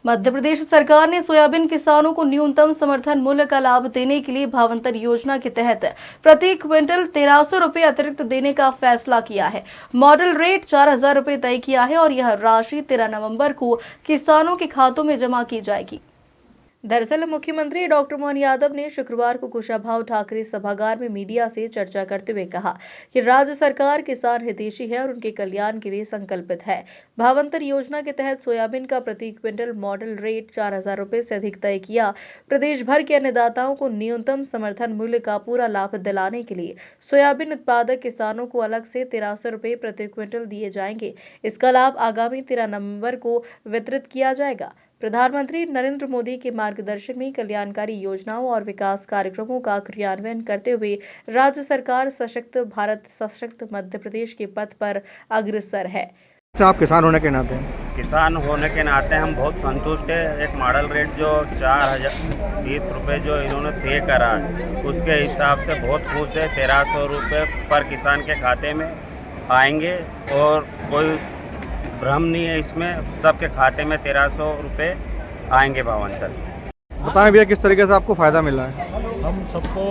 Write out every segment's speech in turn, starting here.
मध्य प्रदेश सरकार ने सोयाबीन किसानों को न्यूनतम समर्थन मूल्य का लाभ देने के लिए भावांतर योजना के तहत प्रति क्विंटल 1300 रुपये अतिरिक्त देने का फैसला किया है। मॉडल रेट 4000 रुपये तय किया है और यह राशि 13 नवंबर को किसानों के खातों में जमा की जाएगी। दरअसल मुख्यमंत्री डॉक्टर मोहन यादव ने शुक्रवार को कुशाभाऊ ठाकरे सभागार में मीडिया से चर्चा करते हुए कहा कि राज्य सरकार किसान हितैषी है और उनके कल्याण के लिए संकल्पित है। भावांतर योजना के तहत सोयाबीन का प्रति क्विंटल मॉडल रेट 4000 रुपये से अधिक तय किया। प्रदेश भर के अन्नदाताओं को न्यूनतम समर्थन मूल्य का पूरा लाभ दिलाने के लिए सोयाबीन उत्पादक किसानों को अलग से 1300 रुपये प्रति क्विंटल दिए जाएंगे। इसका लाभ आगामी 13 नवंबर को वितरित किया जाएगा। प्रधानमंत्री नरेंद्र मोदी के मार्गदर्शन में कल्याणकारी योजनाओं और विकास कार्यक्रमों का क्रियान्वयन करते हुए राज्य सरकार सशक्त भारत, सशक्त मध्य प्रदेश के पथ पर अग्रसर है। आप किसान होने के नाते हम बहुत संतुष्ट है। एक मॉडल रेट जो 4020 रुपये जो इन्होंने तय करा उसके हिसाब से बहुत खुश है। 1300 रुपये पर किसान के खाते में आएंगे और कोई भ्रम नहीं है इसमें, सबके खाते में 1300 रुपये आएंगे भावांतर। बताएं भैया किस तरीके से आपको फ़ायदा मिला है? हम सबको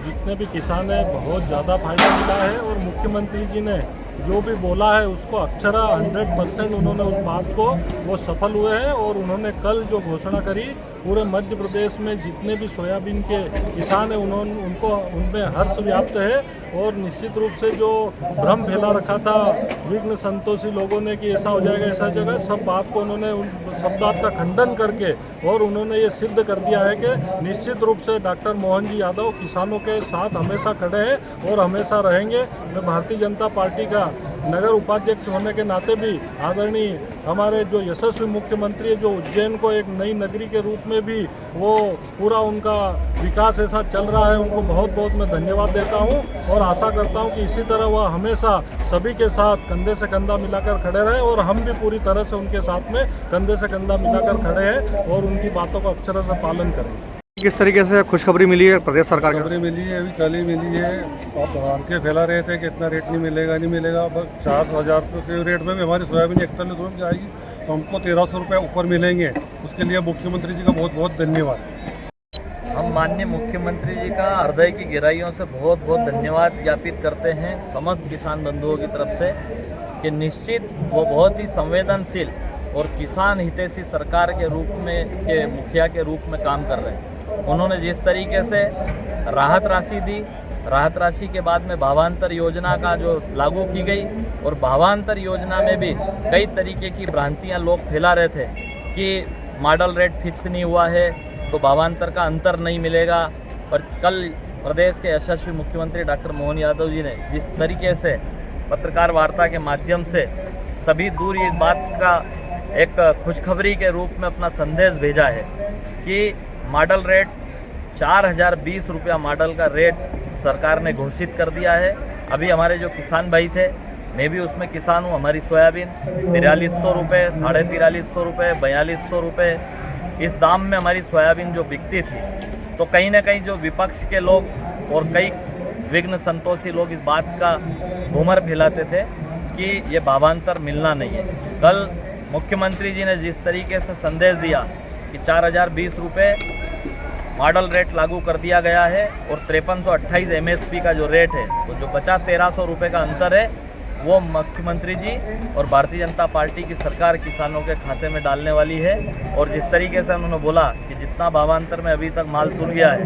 जितने भी किसान हैं बहुत ज़्यादा फायदा मिला है और मुख्यमंत्री जी ने जो भी बोला है उसको अक्षरा 100% उन्होंने उस बात को वो सफल हुए हैं। और उन्होंने कल जो घोषणा करी पूरे मध्य प्रदेश में जितने भी सोयाबीन के किसान हैं उनमें हर्ष व्याप्त है। और निश्चित रूप से जो भ्रम फैला रखा था विघ्न संतोषी लोगों ने कि ऐसा हो जाएगा ऐसा जगह, सब बात को उन्होंने उन सब बात का खंडन करके और उन्होंने ये सिद्ध कर दिया है कि निश्चित रूप से डॉक्टर मोहन जी यादव किसानों के साथ हमेशा खड़े हैं और हमेशा रहेंगे। मैं भारतीय जनता पार्टी का नगर उपाध्यक्ष होने के नाते भी आदरणीय हमारे जो यशस्वी मुख्यमंत्री है, जो उज्जैन को एक नई नगरी के रूप में भी वो पूरा उनका विकास ऐसा चल रहा है, उनको बहुत बहुत मैं धन्यवाद देता हूं और आशा करता हूं कि इसी तरह वह हमेशा सभी के साथ कंधे से कंधा मिलाकर खड़े रहे और हम भी पूरी तरह से उनके साथ में कंधे से कंधा मिलाकर खड़े हैं और उनकी बातों का अक्षर से पालन करें। किस तरीके से खुशखबरी मिली है प्रदेश सरकार की? खबरें मिली है, अभी कल ही मिली है। और भगवान के फैला रहे थे कि इतना रेट नहीं मिलेगा। बस 4000 रुपये के रेट में भी हमारी सोयाबीन 41 रुपये में जाएगी तो हमको 1300 रुपये ऊपर मिलेंगे। उसके लिए मुख्यमंत्री जी का बहुत बहुत धन्यवाद। हम माननीय मुख्यमंत्री जी का हृदय की गहराइयों से बहुत बहुत धन्यवाद ज्ञापित करते हैं समस्त किसान बंधुओं की तरफ से कि निश्चित वो बहुत ही संवेदनशील और किसान हितैषी सरकार के रूप में के मुखिया के रूप में काम कर रहे हैं। उन्होंने जिस तरीके से राहत राशि दी, राहत राशि के बाद में भावांतर योजना का जो लागू की गई और भावांतर योजना में भी कई तरीके की भ्रांतियां लोग फैला रहे थे कि मॉडल रेट फिक्स नहीं हुआ है तो भावांतर का अंतर नहीं मिलेगा। पर कल प्रदेश के यशस्वी मुख्यमंत्री डॉक्टर मोहन यादव जी ने जिस तरीके से पत्रकार वार्ता के माध्यम से सभी दूर इस बात का एक खुशखबरी के रूप में अपना संदेश भेजा है कि मॉडल रेट 4020 रुपया मॉडल का रेट सरकार ने घोषित कर दिया है। अभी हमारे जो किसान भाई थे, मैं भी उसमें किसान हूँ, हमारी सोयाबीन 4300 रुपये, 4350 रुपये, 4200 रुपये इस दाम में हमारी सोयाबीन जो बिकती थी। तो कहीं ना कहीं जो विपक्ष के लोग और कई विघ्न संतोषी लोग इस बात का घूमर फैलाते थे कि ये भावांतर मिलना नहीं है। कल मुख्यमंत्री जी ने जिस तरीके से संदेश दिया कि 4020 रुपये मॉडल रेट लागू कर दिया गया है और 5328 MSP का जो रेट है, तो जो बचा 1300 रुपये का अंतर है वो मुख्यमंत्री जी और भारतीय जनता पार्टी की सरकार किसानों के खाते में डालने वाली है। और जिस तरीके से उन्होंने बोला कि जितना भावांतर में अभी तक माल तुल गया है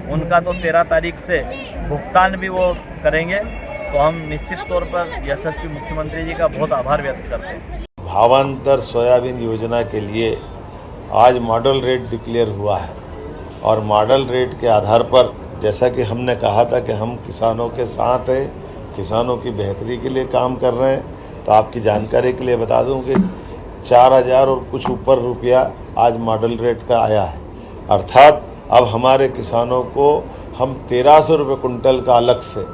उनका तो 13 तारीख से भुगतान भी वो करेंगे। तो हम निश्चित तौर पर यशस्वी मुख्यमंत्री जी का बहुत आभार व्यक्त करते हैं। भावांतर सोयाबीन योजना के लिए आज मॉडल रेट डिक्लेयर हुआ है और मॉडल रेट के आधार पर जैसा कि हमने कहा था कि हम किसानों के साथ हैं, किसानों की बेहतरी के लिए काम कर रहे हैं, तो आपकी जानकारी के लिए बता दूं कि 4000 और कुछ ऊपर रुपया आज मॉडल रेट का आया है। अर्थात अब हमारे किसानों को हम 1300 रुपये कुंटल का अलग से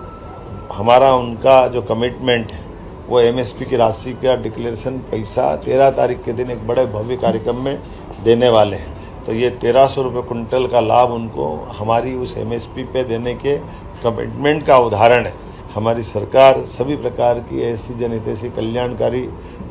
हमारा उनका जो कमिटमेंट है वो MSP की राशि का डिक्लेरेशन पैसा 13 तारीख के दिन एक बड़े भव्य कार्यक्रम में देने वाले हैं। तो ये 1300 रुपये कुंटल का लाभ उनको हमारी उस MSP पे देने के कमिटमेंट का उदाहरण है। हमारी सरकार सभी प्रकार की ऐसी जनहितैषी कल्याणकारी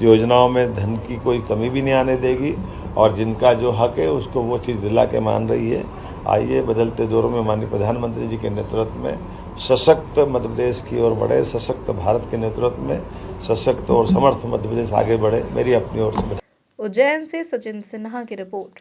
योजनाओं में धन की कोई कमी भी नहीं आने देगी और जिनका जो हक है उसको वो चीज़ दिला के मान रही है। आइए बदलते दौरों में माननीय प्रधानमंत्री जी के नेतृत्व में सशक्त मध्य प्रदेश की ओर बढ़े, सशक्त भारत के नेतृत्व में सशक्त और समर्थ मध्य प्रदेश आगे बढ़े। मेरी अपनी ओर से उज्जैन से सचिन सिन्हा की रिपोर्ट।